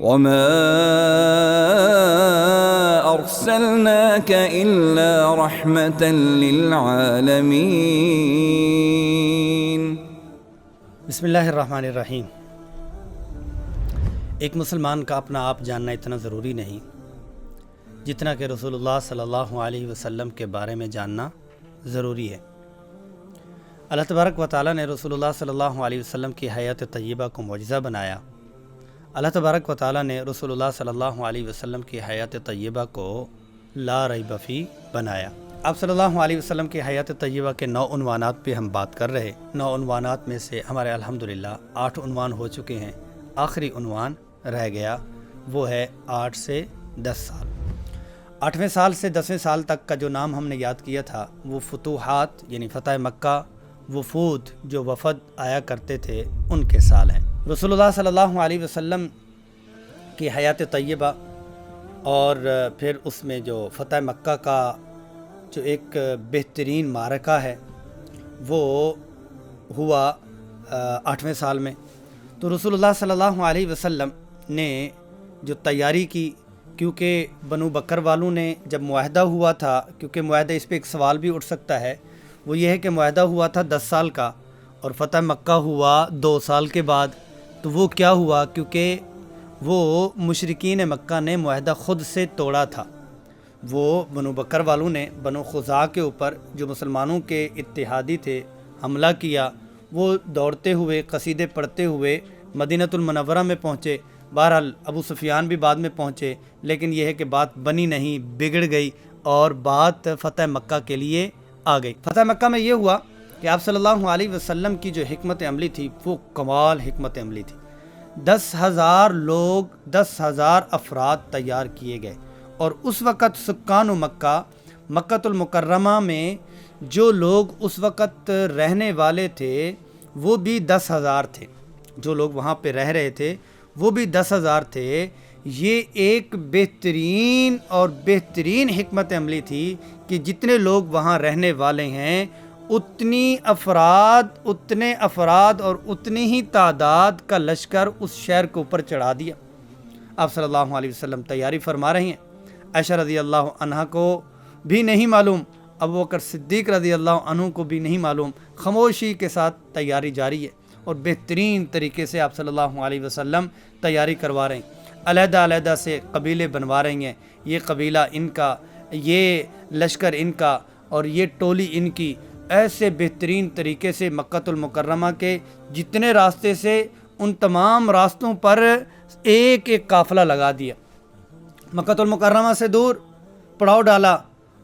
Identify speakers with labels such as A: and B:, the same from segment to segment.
A: وما أرسلناك إلا رحمة للعالمين۔
B: بسم اللہ الرحمن الرحیم۔ ایک مسلمان کا اپنا آپ جاننا اتنا ضروری نہیں جتنا کہ رسول اللہ صلی اللہ علیہ وسلم کے بارے میں جاننا ضروری ہے۔ اللہ تبارک و تعالیٰ نے رسول اللہ صلی اللہ علیہ وسلم کی حیات طیبہ کو معجزہ بنایا۔ اللہ تبارک و تعالیٰ نے رسول اللہ صلی اللہ علیہ وسلم کی حیات طیبہ کو لا ریب فی بنایا۔ آپ صلی اللہ علیہ وسلم کی حیات طیبہ کے 9 عنوانات پہ ہم بات کر رہے۔ 9 عنوانات میں سے ہمارے الحمدللہ 8 عنوان ہو چکے ہیں، آخری عنوان رہ گیا، وہ ہے 8 سے 10 سال۔ 8ویں سال سے 10ویں سال تک کا جو نام ہم نے یاد کیا تھا وہ فتوحات یعنی فتح مکہ، وفود جو وفد آیا کرتے تھے ان کے سال ہیں۔ رسول اللہ صلی اللہ علیہ وسلم کی حیات طیبہ اور پھر اس میں جو فتح مکہ کا جو ایک بہترین معرکہ ہے وہ ہوا 8ویں سال میں۔ تو رسول اللہ صلی اللہ علیہ وسلم نے جو تیاری کی، کیونکہ بنو بکر والوں نے جب معاہدہ ہوا تھا، کیونکہ معاہدہ اس پہ ایک سوال بھی اٹھ سکتا ہے، وہ یہ ہے کہ معاہدہ ہوا تھا 10 سال کا اور فتح مکہ ہوا 2 سال کے بعد، تو وہ کیا ہوا؟ کیونکہ وہ مشرکین مکہ نے معاہدہ خود سے توڑا تھا۔ وہ بنو بکر والوں نے بنو خزاعہ کے اوپر جو مسلمانوں کے اتحادی تھے حملہ کیا، وہ دوڑتے ہوئے قصیدے پڑھتے ہوئے مدینہ المنورہ میں پہنچے۔ بہرحال ابو سفیان بھی بعد میں پہنچے، لیکن یہ ہے کہ بات بنی نہیں، بگڑ گئی اور بات فتح مکہ کے لیے آ گئی۔ فتح مکہ میں یہ ہوا کہ آپ صلی اللہ علیہ وسلم کی جو حکمت عملی تھی وہ کمال حکمت عملی تھی۔ 10,000 لوگ، 10,000 افراد تیار کیے گئے، اور اس وقت سکان مکہ، مکہ المکرمہ میں جو لوگ اس وقت رہنے والے تھے وہ بھی 10,000 تھے، جو لوگ وہاں پہ رہ رہے تھے وہ بھی 10,000 تھے۔ یہ ایک بہترین حکمت عملی تھی کہ جتنے لوگ وہاں رہنے والے ہیں اتنے افراد اور اتنی ہی تعداد کا لشکر اس شہر کے اوپر چڑھا دیا۔ آپ صلی اللہ علیہ وسلم تیاری فرما رہے ہیں۔ عائشہ رضی اللہ عنہ کو بھی نہیں معلوم، ابوبکر صدیق رضی اللہ عنہ کو بھی نہیں معلوم، خاموشی کے ساتھ تیاری جاری ہے اور بہترین طریقے سے آپ صلی اللہ علیہ وسلم تیاری کروا رہے ہیں۔ علیحدہ علیحدہ سے قبیلے بنوا رہی ہیں، یہ قبیلہ ان کا، یہ لشکر ان کا اور یہ ٹولی ان کی، ایسے بہترین طریقے سے مکہ المکرمہ کے جتنے راستے سے ان تمام راستوں پر ایک ایک قافلہ لگا دیا۔ مکہ المکرمہ سے دور پڑاؤ ڈالا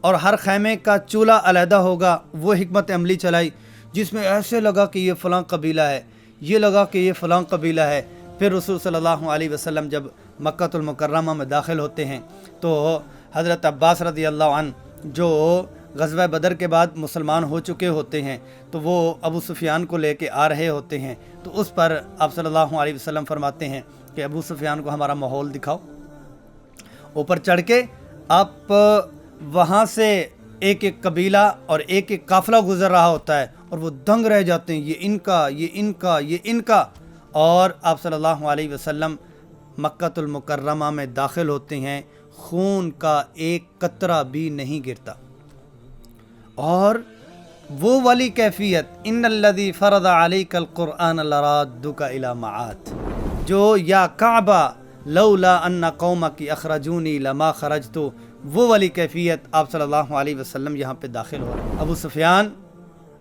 B: اور ہر خیمے کا چولہا علیحدہ ہوگا، وہ حکمت عملی چلائی، جس میں ایسے لگا کہ یہ فلاں قبیلہ ہے، یہ لگا کہ یہ فلاں قبیلہ ہے۔ پھر رسول صلی اللہ علیہ وسلم جب مکہ المکرمہ میں داخل ہوتے ہیں تو حضرت عباس رضی اللہ عنہ جو غزوہ بدر کے بعد مسلمان ہو چکے ہوتے ہیں تو وہ ابو سفیان کو لے کے آ رہے ہوتے ہیں، تو اس پر آپ صلی اللہ علیہ وسلم فرماتے ہیں کہ ابو سفیان کو ہمارا ماحول دکھاؤ۔ اوپر چڑھ کے آپ وہاں سے ایک ایک قبیلہ اور ایک ایک قافلہ گزر رہا ہوتا ہے اور وہ دنگ رہ جاتے ہیں، یہ ان کا، یہ ان کا، یہ ان کا، اور آپ صلی اللہ علیہ وسلم مکہ المکرمہ میں داخل ہوتے ہیں، خون کا ایک قطرہ بھی نہیں گرتا۔ اور وہ والی کیفیت ان الذی فرض علیک القرآن لرادک الی معاد، جو یا کعبہ لولا ان قومک اخرجونی لما خرجت، وہ والی کیفیت آپ صلی اللہ علیہ وسلم یہاں پہ داخل ہو رہے ہیں۔ ابو سفیان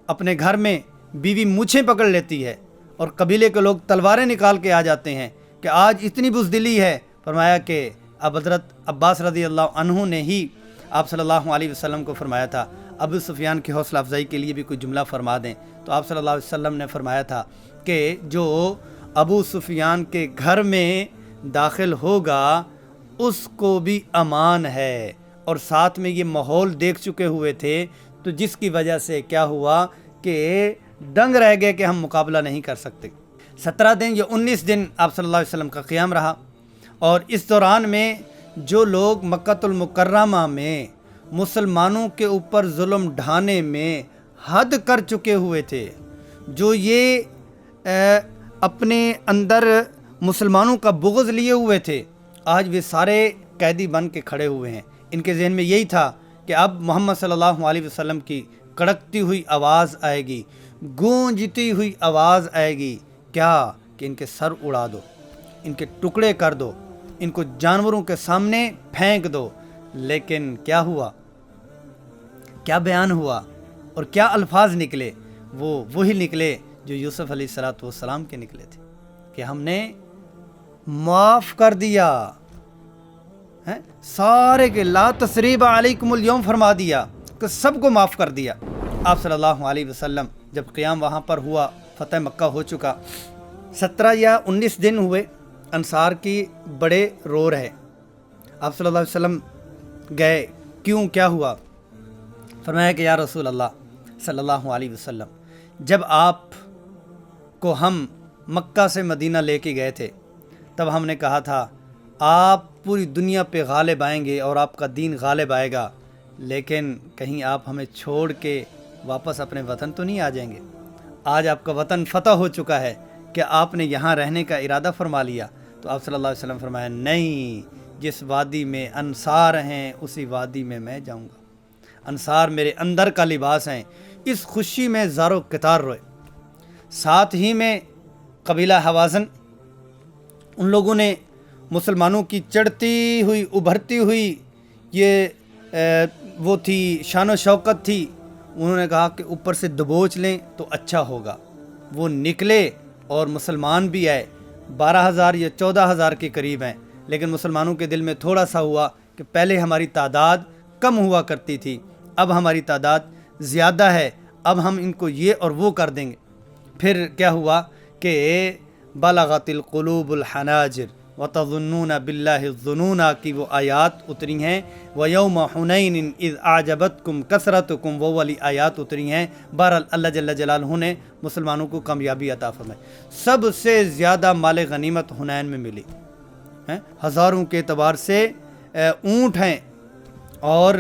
B: اپنے گھر میں بیوی مونچھیں پکڑ لیتی ہے اور قبیلے کے لوگ تلواریں نکال کے آ جاتے ہیں کہ آج اتنی بزدلی ہے۔ فرمایا کہ اب حضرت عباس رضی اللہ عنہ نے ہی آپ صلی اللہ علیہ وسلم کو فرمایا تھا ابو سفیان کی حوصلہ افزائی کے لیے بھی کوئی جملہ فرما دیں، تو آپ صلی اللہ علیہ وسلم نے فرمایا تھا کہ جو ابو سفیان کے گھر میں داخل ہوگا اس کو بھی امان ہے، اور ساتھ میں یہ ماحول دیکھ چکے ہوئے تھے، تو جس کی وجہ سے کیا ہوا کہ دنگ رہ گئے کہ ہم مقابلہ نہیں کر سکتے۔ 17 دن یا 19 دن آپ صلی اللہ علیہ وسلم کا قیام رہا، اور اس دوران میں جو لوگ مکہ المکرمہ میں مسلمانوں کے اوپر ظلم ڈھانے میں حد کر چکے ہوئے تھے، جو یہ اپنے اندر مسلمانوں کا بغض لیے ہوئے تھے، آج وہ سارے قیدی بن کے کھڑے ہوئے ہیں۔ ان کے ذہن میں یہی تھا کہ اب محمد صلی اللہ علیہ وسلم کی کڑکتی ہوئی آواز آئے گی، گونجتی ہوئی آواز آئے گی، کیا کہ ان کے سر اڑا دو، ان کے ٹکڑے کر دو، ان کو جانوروں کے سامنے پھینک دو۔ لیکن کیا ہوا، کیا بیان ہوا اور کیا الفاظ نکلے؟ وہی نکلے جو یوسف علیہ السلام کے نکلے تھے کہ ہم نے معاف کر دیا، سارے کے لا تثریب علیکم اليوم فرما دیا کہ سب کو معاف کر دیا۔ آپ صلی اللہ علیہ وسلم جب قیام وہاں پر ہوا، فتح مکہ ہو چکا، 17 یا 19 دن ہوئے، انصار کی بڑے رو رہے۔ آپ صلی اللہ علیہ وسلم گئے، کیوں، کیا ہوا؟ فرمایا کہ یا رسول اللہ صلی اللہ علیہ وسلم، جب آپ کو ہم مکہ سے مدینہ لے کے گئے تھے تب ہم نے کہا تھا آپ پوری دنیا پہ غالب آئیں گے اور آپ کا دین غالب آئے گا، لیکن کہیں آپ ہمیں چھوڑ کے واپس اپنے وطن تو نہیں آ جائیں گے؟ آج آپ کا وطن فتح ہو چکا ہے، کہ آپ نے یہاں رہنے کا ارادہ فرما لیا؟ تو آپ صلی اللہ علیہ وسلم فرمایا نہیں، جس وادی میں انصار ہیں اسی وادی میں میں جاؤں گا۔ انصار میرے اندر کا لباس ہیں۔ اس خوشی میں زارو قطار روئے۔ ساتھ ہی میں قبیلہ حوازن، ان لوگوں نے مسلمانوں کی چڑھتی ہوئی ابھرتی ہوئی یہ وہ تھی شان و شوکت تھی، انہوں نے کہا کہ اوپر سے دبوچ لیں تو اچھا ہوگا۔ وہ نکلے اور مسلمان بھی آئے، 12,000 یا 14,000 کے قریب ہیں، لیکن مسلمانوں کے دل میں تھوڑا سا ہوا کہ پہلے ہماری تعداد کم ہوا کرتی تھی، اب ہماری تعداد زیادہ ہے، اب ہم ان کو یہ اور وہ کر دیں گے۔ پھر کیا ہوا کہ بلغت القلوب الحناجر وتظنون باللہ الظنون کی وہ آیات اتری ہیں، وَيَوْمَ حُنَيْنٍ اِذْ أَعْجَبَتْكُمْ كَثْرَتُكُمْ وہ والی آیات اتری ہیں۔ بہرحال اللہ جل جلالہ نے مسلمانوں کو کامیابی عطا فرمائی۔ سب سے زیادہ مال غنیمت حنین میں ملی، ہزاروں کے اعتبار سے اونٹ ہیں اور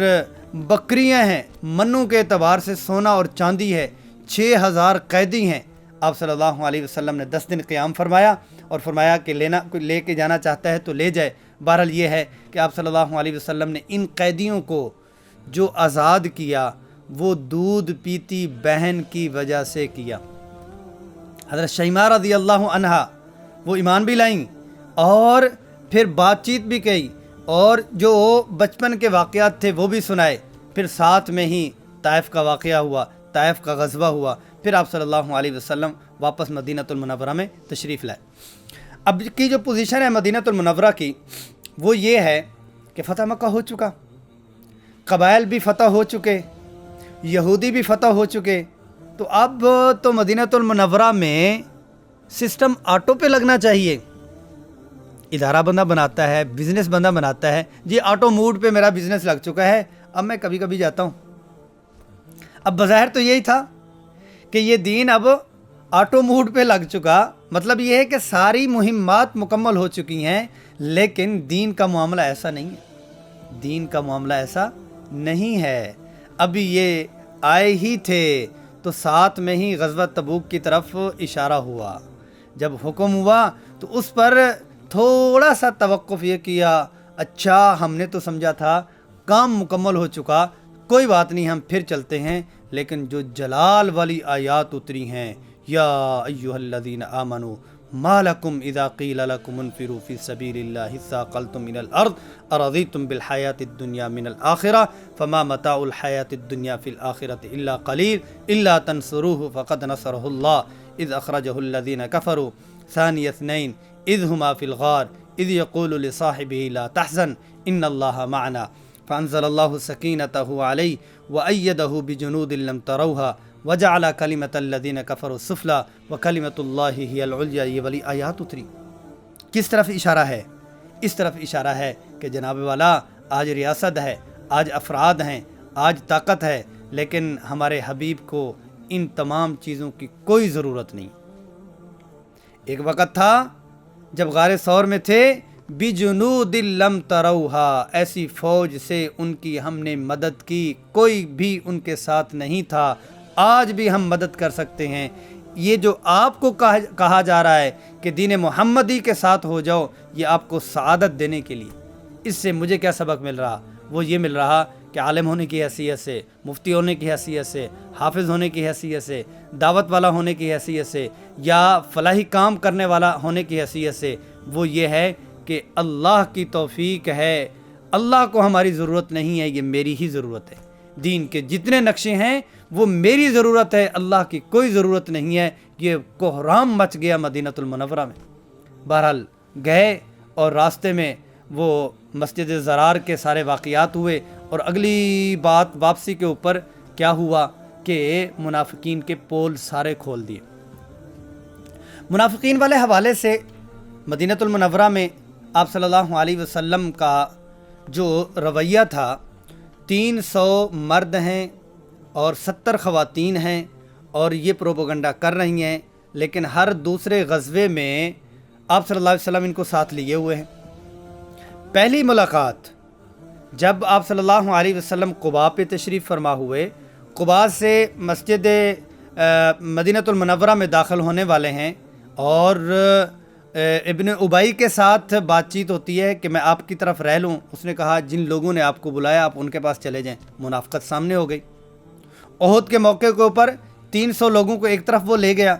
B: بکریاں ہیں، منوں کے اعتبار سے سونا اور چاندی ہے، 6,000 قیدی ہیں۔ آپ صلی اللہ علیہ وسلم نے 10 دن قیام فرمایا اور فرمایا کہ کوئی لے کے جانا چاہتا ہے تو لے جائے۔ بہرحال یہ ہے کہ آپ صلی اللہ علیہ وسلم نے ان قیدیوں کو جو آزاد کیا وہ دودھ پیتی بہن کی وجہ سے کیا۔ حضرت شیماء رضی اللہ عنہا وہ ایمان بھی لائیں اور پھر بات چیت بھی کی اور جو بچپن کے واقعات تھے وہ بھی سنائے۔ پھر ساتھ میں ہی طائف کا واقعہ ہوا، طائف کا غزوہ ہوا، پھر آپ صلی اللہ علیہ وسلم واپس مدینہ المنورہ میں تشریف لائے۔ اب کی جو پوزیشن ہے مدینہ المنورہ کی وہ یہ ہے کہ فتح مکہ ہو چکا، قبائل بھی فتح ہو چکے، یہودی بھی فتح ہو چکے، تو اب تو مدینہ المنورہ میں سسٹم آٹو پہ لگنا چاہیے۔ ادارہ بندہ بناتا ہے، بزنس بندہ بناتا ہے، جی آٹو موڈ پہ میرا بزنس لگ چکا ہے، اب میں کبھی کبھی جاتا ہوں۔ اب بظاہر تو یہی تھا کہ یہ دین اب آٹو موڈ پہ لگ چکا، مطلب یہ ہے کہ ساری مہمات مکمل ہو چکی ہیں، لیکن دین کا معاملہ ایسا نہیں ہے، دین کا معاملہ ایسا نہیں ہے۔ ابھی یہ آئے ہی تھے تو ساتھ میں ہی غزوہ تبوک کی طرف اشارہ ہوا۔ جب حکم ہوا تو اس پر تھوڑا سا توقف یہ کیا، اچھا ہم نے تو سمجھا تھا کام مکمل ہو چکا، کوئی بات نہیں ہم پھر چلتے ہیں، لیکن جو جلال والی آیات اتری ہیں، یا ایھا الذین آمنوا ما لکم اذا قیل لکم انفروا فی سبیل اللہ ثاقلتم من الارض ارضیتم بالحیاۃ الدنیا من الآخرہ فما متاع الحیاۃ الدنیا فی الآخرۃ الا قلیل الا تنصروہ فقد نصرہ اللہ اذ اخرجہ الذین کفروا ثانی اثنین اذ ہما فی الغار اذ یقول لصاحبہ لا تحزن ان اللہ معنا فانزل اللہ سکینتہ علیہ وأیدہ بجنود لم تروها وجعل کلمۃ الذین کفروا السفلی وکلمۃ اللہ ہی العلیٰ۔ یہ والی آیات اتری، کس طرف اشارہ ہے؟ اس طرف اشارہ ہے کہ جناب والا آج ریاست ہے، آج افراد ہیں، آج طاقت ہے، لیکن ہمارے حبیب کو ان تمام چیزوں کی کوئی ضرورت نہیں۔ ایک وقت تھا جب غار ثور میں تھے، بجنود لم تروها، ایسی فوج سے ان کی ہم نے مدد کی، کوئی بھی ان کے ساتھ نہیں تھا، آج بھی ہم مدد کر سکتے ہیں۔ یہ جو آپ کو کہا جا رہا ہے کہ دین محمدی کے ساتھ ہو جاؤ، یہ آپ کو سعادت دینے کے لیے۔ اس سے مجھے کیا سبق مل رہا؟ وہ یہ مل رہا کہ عالم ہونے کی حیثیت سے، مفتی ہونے کی حیثیت سے، حافظ ہونے کی حیثیت سے، دعوت والا ہونے کی حیثیت سے، یا فلاحی کام کرنے والا ہونے کی حیثیت سے، وہ یہ ہے کہ اللہ کی توفیق ہے، اللہ کو ہماری ضرورت نہیں ہے، یہ میری ہی ضرورت ہے۔ دین کے جتنے نقشے ہیں وہ میری ضرورت ہے، اللہ کی کوئی ضرورت نہیں ہے۔ یہ کوہرام مچ گیا مدینہ المنورہ میں۔ بہرحال گئے اور راستے میں وہ مسجد زرار کے سارے واقعات ہوئے، اور اگلی بات واپسی کے اوپر کیا ہوا کہ منافقین کے پول سارے کھول دیے۔ منافقین والے حوالے سے مدینہ المنورہ میں آپ صلی اللہ علیہ وسلم کا جو رویہ تھا، 300 مرد ہیں اور 70 خواتین ہیں، اور یہ پروپیگنڈا کر رہی ہیں، لیکن ہر دوسرے غزوے میں آپ صلی اللہ علیہ وسلم ان کو ساتھ لیے ہوئے ہیں۔ پہلی ملاقات جب آپ صلی اللہ علیہ وسلم قباء پہ تشریف فرما ہوئے، قباء سے مسجد مدینہ المنورہ میں داخل ہونے والے ہیں، اور ابن ابی کے ساتھ بات چیت ہوتی ہے کہ میں آپ کی طرف رہ لوں۔ اس نے کہا جن لوگوں نے آپ کو بلایا آپ ان کے پاس چلے جائیں۔ منافقت سامنے ہو گئی۔ احد کے موقع کے اوپر 300 لوگوں کو ایک طرف وہ لے گیا،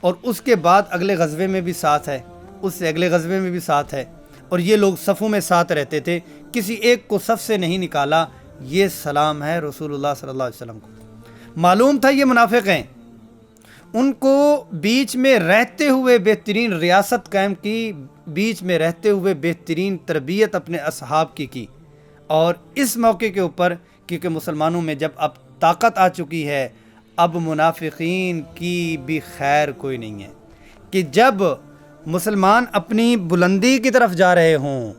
B: اور اس کے بعد اگلے غزوے میں بھی ساتھ ہے، اس سے اگلے غزوے میں بھی ساتھ ہے، اور یہ لوگ صفوں میں ساتھ رہتے تھے، کسی ایک کو صف سے نہیں نکالا۔ یہ سلام ہے رسول اللہ صلی اللہ علیہ وسلم کو۔ معلوم تھا یہ منافق ہیں، ان کو بیچ میں رہتے ہوئے بہترین ریاست قائم کی، بیچ میں رہتے ہوئے بہترین تربیت اپنے اصحاب کی، اور اس موقع کے اوپر کیونکہ مسلمانوں میں جب اب طاقت آ چکی ہے، اب منافقین کی بھی خیر کوئی نہیں ہے، کہ جب مسلمان اپنی بلندی کی طرف جا رہے ہوں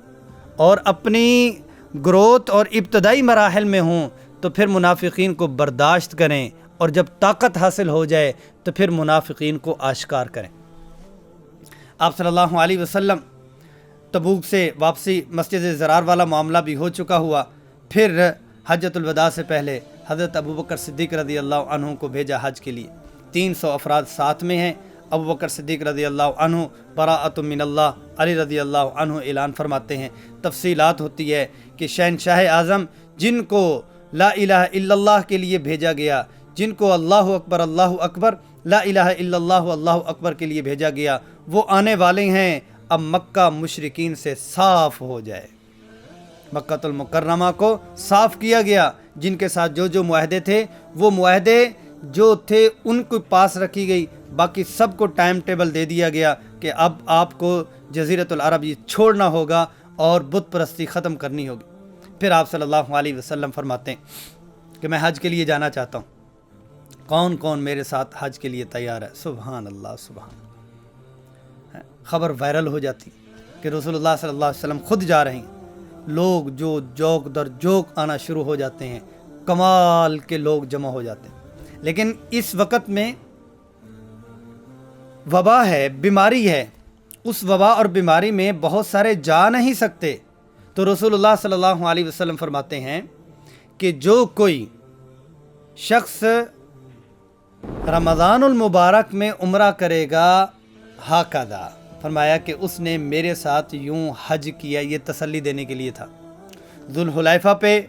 B: اور اپنی گروتھ اور ابتدائی مراحل میں ہوں تو پھر منافقین کو برداشت کریں، اور جب طاقت حاصل ہو جائے تو پھر منافقین کو آشکار کریں۔ آپ صلی اللہ علیہ وسلم تبوک سے واپسی مسجد زرار والا معاملہ بھی ہو چکا ہوا، پھر حجۃ الوداع سے پہلے حضرت ابوبکر صدیق رضی اللہ عنہ کو بھیجا حج کے لیے۔ 300 افراد ساتھ میں ہیں۔ ابوبکر صدیق رضی اللہ عنہ براءۃ من اللہ، علی رضی اللہ عنہ اعلان فرماتے ہیں۔ تفصیلات ہوتی ہے کہ شہنشاہ اعظم جن کو لا الہ الا اللہ کے لیے بھیجا گیا، جن کو اللہ اکبر لا الہ الا اللہ اللہ اکبر کے لیے بھیجا گیا، وہ آنے والے ہیں۔ اب مکہ مشرکین سے صاف ہو جائے، مکہ المکرمہ کو صاف کیا گیا۔ جن کے ساتھ جو جو معاہدے تھے وہ معاہدے جو تھے ان کو پاس رکھی گئی، باقی سب کو ٹائم ٹیبل دے دیا گیا کہ اب آپ کو جزیرۃ العرب یہ چھوڑنا ہوگا اور بت پرستی ختم کرنی ہوگی۔ پھر آپ صلی اللہ علیہ وسلم فرماتے ہیں کہ میں حج کے لیے جانا چاہتا ہوں، کون کون میرے ساتھ حج کے لیے تیار ہے؟ سبحان اللہ، سبحان اللہ۔ خبر وائرل ہو جاتی کہ رسول اللہ صلی اللہ علیہ وسلم خود جا رہے ہیں۔ لوگ جو جوک در جوک آنا شروع ہو جاتے ہیں، کمال کے لوگ جمع ہو جاتے ہیں۔ لیکن اس وقت میں وبا ہے، بیماری ہے، اس وبا اور بیماری میں بہت سارے جا نہیں سکتے، تو رسول اللہ صلی اللہ علیہ وسلم فرماتے ہیں کہ جو کوئی شخص رمضان المبارک میں عمرہ کرے گا، ہاکذا فرمایا کہ اس نے میرے ساتھ یوں حج کیا۔ یہ تسلی دینے کے لیے تھا۔ ذوالحلیفہ پہ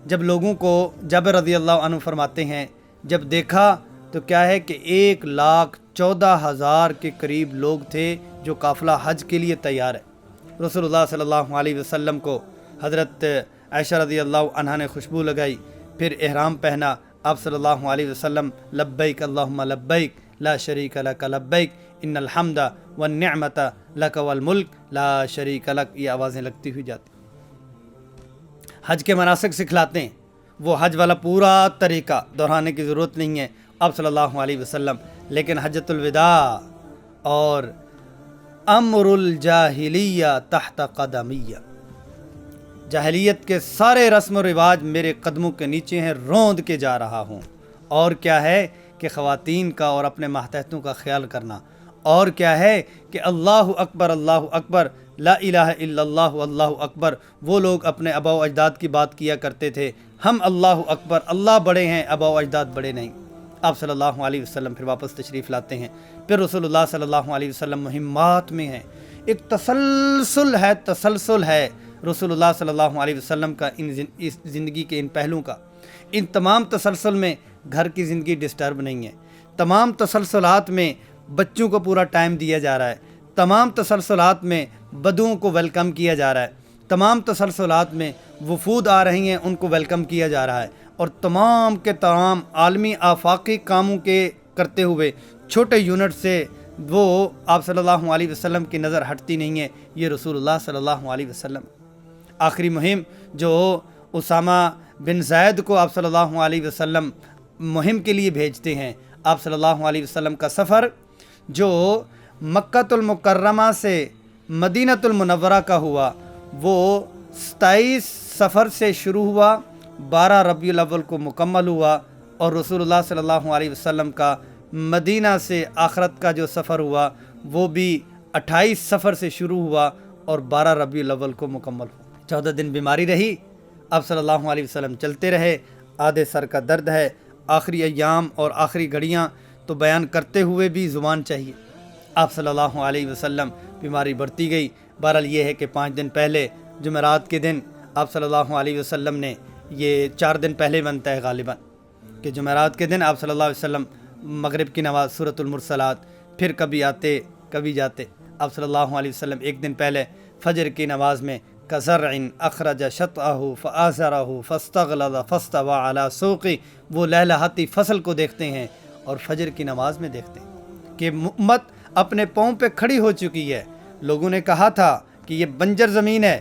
B: جب لوگوں کو جابر رضی اللہ عنہ فرماتے ہیں جب دیکھا تو کیا ہے کہ 1,14,000 کے قریب لوگ تھے جو قافلہ حج کے لیے تیار ہے۔ رسول اللہ صلی اللہ علیہ وسلم کو حضرت عائشہ رضی اللہ عنہا نے خوشبو لگائی، پھر احرام پہنا۔ آپ صلی اللہ علیہ وسلم لبیک اللہم لبیک لا شریک لک لبیک ان الحمد والنعمت لک والملک لا شریک لک، یہ آوازیں لگتی ہوئی جاتی۔ حج کے مناسک سکھلاتے ہیں، وہ حج والا پورا طریقہ دہرانے کی ضرورت نہیں ہے آپ صلی اللہ علیہ وسلم، لیکن حجۃ الوداع اور امر الجاہلیہ تحت قدمیہ، جاہلیت کے سارے رسم و رواج میرے قدموں کے نیچے ہیں، روند کے جا رہا ہوں۔ اور کیا ہے کہ خواتین کا اور اپنے ماتحتوں کا خیال کرنا، اور کیا ہے کہ اللہ اکبر لا الہ الا اللہ اللہ اکبر۔ وہ لوگ اپنے آباء و اجداد کی بات کیا کرتے تھے، ہم اللہ اکبر، اللہ بڑے ہیں، آباء و اجداد بڑے نہیں۔ آپ صلی اللہ علیہ وسلم پھر واپس تشریف لاتے ہیں. پھر رسول صلی اللہ علیہ وسلم مہمات میں ہیں. ایک تسلسل ہے رسول اللہ صلی اللہ علیہ وسلم کا اس زندگی کے ان پہلوؤں کا. ان تمام تسلسل میں گھر کی زندگی ڈسٹرب نہیں ہے. تمام تسلسلات میں بچوں کو پورا ٹائم دیا جا رہا ہے. تمام تسلسلات میں بدوؤں کو ویلکم کیا جا رہا ہے. تمام تسلسلات میں وفود آ رہی ہیں، ان کو ویلکم کیا جا رہا ہے. اور تمام کے تمام عالمی آفاقی کاموں کے کرتے ہوئے چھوٹے یونٹ سے وہ آپ صلی اللہ علیہ وسلم کی نظر ہٹتی نہیں ہے. یہ رسول اللہ صلی اللہ علیہ وسلم. آخری مہم جو اسامہ بن زید کو آپ صلی اللہ علیہ وسلم مہم کے لیے بھیجتے ہیں، آپ صلی اللہ علیہ وسلم کا سفر جو مکۃ المکرمہ سے مدینۃ المنورہ کا ہوا، وہ 27 صفر سے شروع ہوا، 12 ربیع الاول کو مکمل ہوا. اور رسول اللہ صلی اللہ علیہ وسلم کا مدینہ سے آخرت کا جو سفر ہوا وہ بھی 28 صفر سے شروع ہوا اور 12 ربیع الاول کو مکمل ہوا. 14 دن بیماری رہی، آپ صلی اللہ علیہ وسلم چلتے رہے. آدھے سر کا درد ہے. آخری ایام اور آخری گھڑیاں تو بیان کرتے ہوئے بھی زبان چاہیے. آپ صلی اللہ علیہ وسلم بیماری بڑھتی گئی. بہرحال یہ ہے کہ 5 دن پہلے جمعرات کے دن آپ صلی اللہ علیہ وسلم نے، یہ 4 دن پہلے بنتا ہے غالباً، کہ جمعرات کے دن آپ صلی اللہ علیہ وسلم مغرب کی نماز سورۃ المرسلات، پھر کبھی آتے کبھی جاتے. آپ صلی اللہ علیہ وسلم ایک دن پہلے فجر کی نماز میں کزرع اخرج شطأہ فآزرہ فاستغلظ فاستوى علی سوقہ، وہ لہلہاتی فصل کو دیکھتے ہیں اور فجر کی نماز میں دیکھتے ہیں کہ امت اپنے پاؤں پہ کھڑی ہو چکی ہے. لوگوں نے کہا تھا کہ یہ بنجر زمین ہے،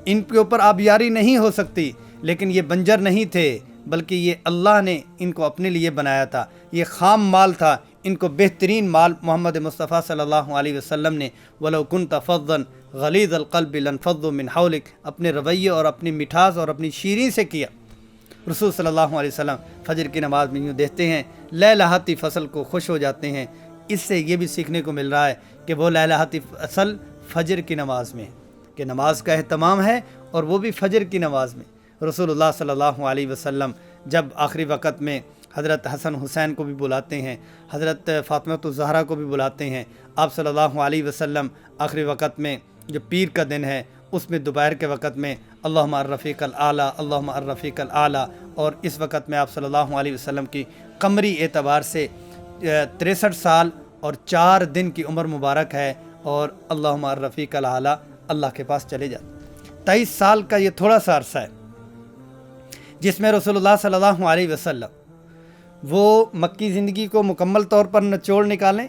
B: ان کے اوپر آبیاری نہیں ہو سکتی، لیکن یہ بنجر نہیں تھے، بلکہ یہ اللہ نے ان کو اپنے لیے بنایا تھا. یہ خام مال تھا، ان کو بہترین مال محمد مصطفیٰ صلی اللہ علیہ وسلم نے وَلَوْ كُنْتَ فَظًّا غَلِيظَ الْقَلْبِ لَانفَضُّوا مِنْ حَوْلِكَ اپنے رویے اور اپنی مٹھاس اور اپنی شیریں سے کیا. رسول صلی اللہ علیہ وسلم فجر کی نماز میں یوں دیکھتے ہیں، لہلہاتی فصل کو خوش ہو جاتے ہیں. اس سے یہ بھی سیکھنے کو مل رہا ہے کہ وہ لہلہاتی فصل فجر کی نماز میں ہے، کہ نماز کا اہتمام ہے اور وہ بھی فجر کی نماز میں. رسول اللہ صلی اللہ علیہ وسلم جب آخری وقت میں حضرت حسن حسین کو بھی بلاتے ہیں، حضرت فاطمہ الزہرا کو بھی بلاتے ہیں. آپ صلی اللہ علیہ وسلم آخری وقت میں جو پیر کا دن ہے اس میں دوپہر کے وقت میں اللہم الرفیق الاعلیٰ اللہم الرفیق الاعلیٰ، اور اس وقت میں آپ صلی اللہ علیہ وسلم کی قمری اعتبار سے 63 سال اور 4 دن کی عمر مبارک ہے، اور اللہم الرفیق الاعلیٰ اللہ کے پاس چلے جاتے. 23 سال کا یہ تھوڑا سا عرصہ ہے جس میں رسول اللہ صلی اللہ علیہ وسلم وہ مکی زندگی کو مکمل طور پر نچوڑ نکالیں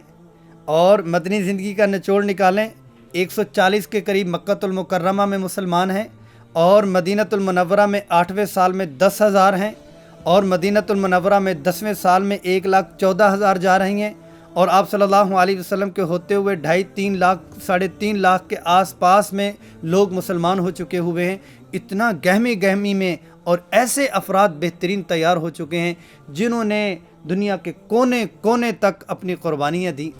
B: اور مدنی زندگی کا نچوڑ نکالیں. 140 کے قریب مکۃ المکرمہ میں مسلمان ہیں، اور مدینۃ المنورہ میں 8ویں سال میں 10,000 ہیں، اور مدینۃ المنورہ میں 10ویں سال میں 1,14,000 جا رہی ہیں، اور آپ صلی اللہ علیہ وسلم کے ہوتے ہوئے 2.5-3 لاکھ 3.5 لاکھ کے آس پاس میں لوگ مسلمان ہو چکے ہوئے ہیں. اتنا گہمی میں اور ایسے افراد بہترین تیار ہو چکے ہیں جنہوں نے دنیا کے کونے کونے تک اپنی قربانیاں دیں.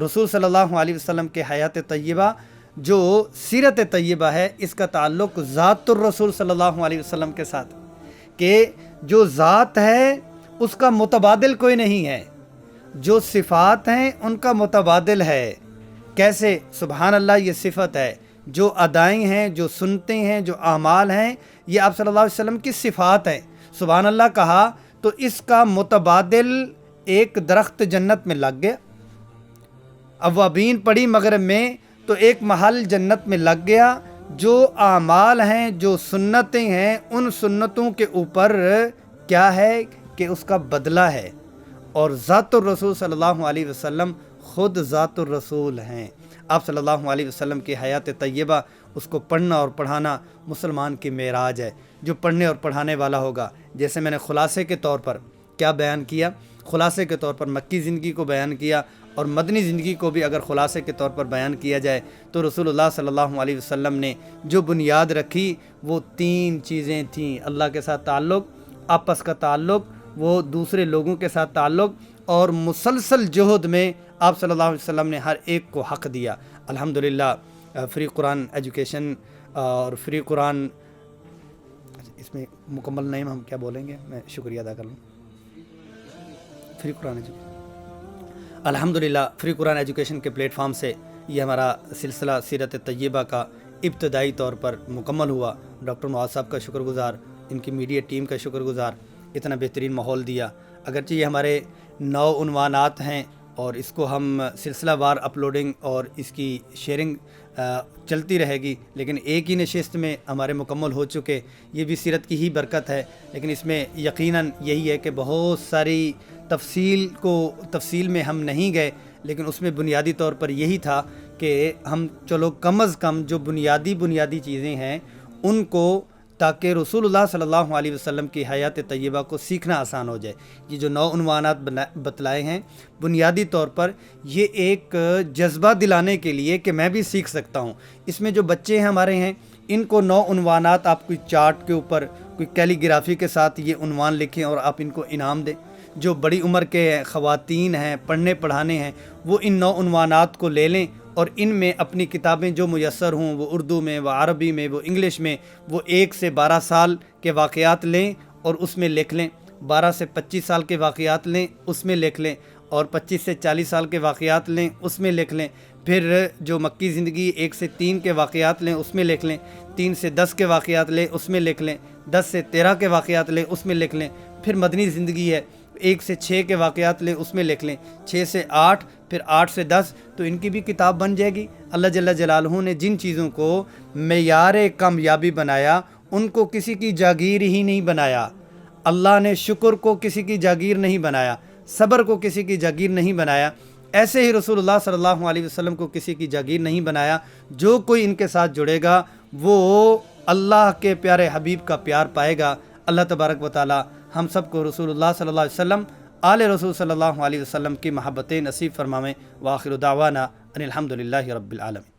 B: رسول صلی اللہ علیہ وسلم کے حیات طیبہ جو سیرت طیبہ ہے، اس کا تعلق ذات الرسول صلی اللہ علیہ وسلم کے ساتھ، کہ جو ذات ہے اس کا متبادل کوئی نہیں ہے، جو صفات ہیں ان کا متبادل ہے. کیسے؟ سبحان اللہ، یہ صفت ہے. جو ادائیں ہیں، جو سنتے ہیں، جو اعمال ہیں، یہ آپ صلی اللہ علیہ وسلم کی صفات ہیں. سبحان اللہ کہا تو اس کا متبادل ایک درخت جنت میں لگ گیا. اوابین پڑھی مغرب میں تو ایک محل جنت میں لگ گیا. جو اعمال ہیں، جو سنتیں ہیں، ان سنتوں کے اوپر کیا ہے کہ اس کا بدلہ ہے. اور ذات الرسول صلی اللہ علیہ وسلم خود ذات الرسول ہیں. آپ صلی اللہ علیہ وسلم کی حیات طیبہ، اس کو پڑھنا اور پڑھانا مسلمان کی معراج ہے. جو پڑھنے اور پڑھانے والا ہوگا، جیسے میں نے خلاصے کے طور پر کیا بیان کیا، خلاصے کے طور پر مکی زندگی کو بیان کیا، اور مدنی زندگی کو بھی اگر خلاصے کے طور پر بیان کیا جائے تو رسول اللہ صلی اللہ علیہ وسلم نے جو بنیاد رکھی وہ 3 چیزیں تھیں: اللہ کے ساتھ تعلق، آپس کا تعلق، وہ دوسرے لوگوں کے ساتھ تعلق، اور مسلسل جہد میں آپ صلی اللہ علیہ وسلم نے ہر ایک کو حق دیا. الحمدللہ فری قرآن ایجوکیشن اور فری قرآن، اس میں مکمل نیم ہم کیا بولیں گے، میں شکریہ ادا کر لوں. فری قرآن ایجوکیشن الحمدللہ فری قرآن ایجوکیشن کے پلیٹ فارم سے یہ ہمارا سلسلہ سیرت طیبہ کا ابتدائی طور پر مکمل ہوا. ڈاکٹر معاذ صاحب کا شکر گزار، ان کی میڈیا ٹیم کا شکر گزار، اتنا بہترین ماحول دیا. اگرچہ یہ ہمارے 9 عنوانات ہیں اور اس کو ہم سلسلہ وار اپلوڈنگ اور اس کی شیئرنگ چلتی رہے گی، لیکن ایک ہی نشست میں ہمارے مکمل ہو چکے. یہ بھی سیرت کی ہی برکت ہے، لیکن اس میں یقیناً یہی ہے کہ بہت ساری تفصیل میں ہم نہیں گئے، لیکن اس میں بنیادی طور پر یہی تھا کہ ہم چلو کم از کم جو بنیادی چیزیں ہیں ان کو، تاکہ رسول اللہ صلی اللہ علیہ وسلم کی حیات طیبہ کو سیکھنا آسان ہو جائے. یہ جو 9 عنوانات بتلائے ہیں بنیادی طور پر یہ ایک جذبہ دلانے کے لیے کہ میں بھی سیکھ سکتا ہوں. اس میں جو بچے ہمارے ہیں ان کو 9 عنوانات آپ کوئی چارٹ کے اوپر کوئی کیلی گرافی کے ساتھ یہ عنوان لکھیں اور آپ ان کو انعام دیں. جو بڑی عمر کے خواتین ہیں، پڑھنے پڑھانے ہیں، وہ ان 9 عنوانات کو لے لیں اور ان میں اپنی کتابیں جو میسر ہوں، وہ اردو میں، وہ عربی میں، وہ انگلش میں، وہ 1 سے 12 سال کے واقعات لیں اور اس میں لکھ لیں. 12 سے 25 سال کے واقعات لیں، اس میں لکھ لیں، اور 25 سے 40 سال کے واقعات لیں، اس میں لکھ لیں. پھر جو مکی زندگی 1 سے 3 کے واقعات لیں، اس میں لکھ لیں. 3 سے 10 کے واقعات لیں، اس میں لکھ لیں. 10 سے 13 کے واقعات لیں، اس میں لکھ لیں. پھر مدنی زندگی ہے، 1 سے 6 کے واقعات لیں، اس میں لکھ لیں. 6 سے 8، پھر 8 سے 10، تو ان کی بھی کتاب بن جائے گی. اللہ جل جلالہ نے جن چیزوں کو معیار کامیابی بنایا ان کو کسی کی جاگیر ہی نہیں بنایا. اللہ نے شکر کو کسی کی جاگیر نہیں بنایا، صبر کو کسی کی جاگیر نہیں بنایا. ایسے ہی رسول اللہ صلی اللہ علیہ وسلم کو کسی کی جاگیر نہیں بنایا. جو کوئی ان کے ساتھ جڑے گا وہ اللہ کے پیارے حبیب کا پیار پائے گا. اللہ تبارک و تعالی ہم سب کو رسول اللہ صلی اللہ علیہ وسلم، آل رسول صلی اللہ علیہ وسلم کی محبتیں نصیب فرمائیں. وآخر دعوانا ان الحمدللہ رب العالمین.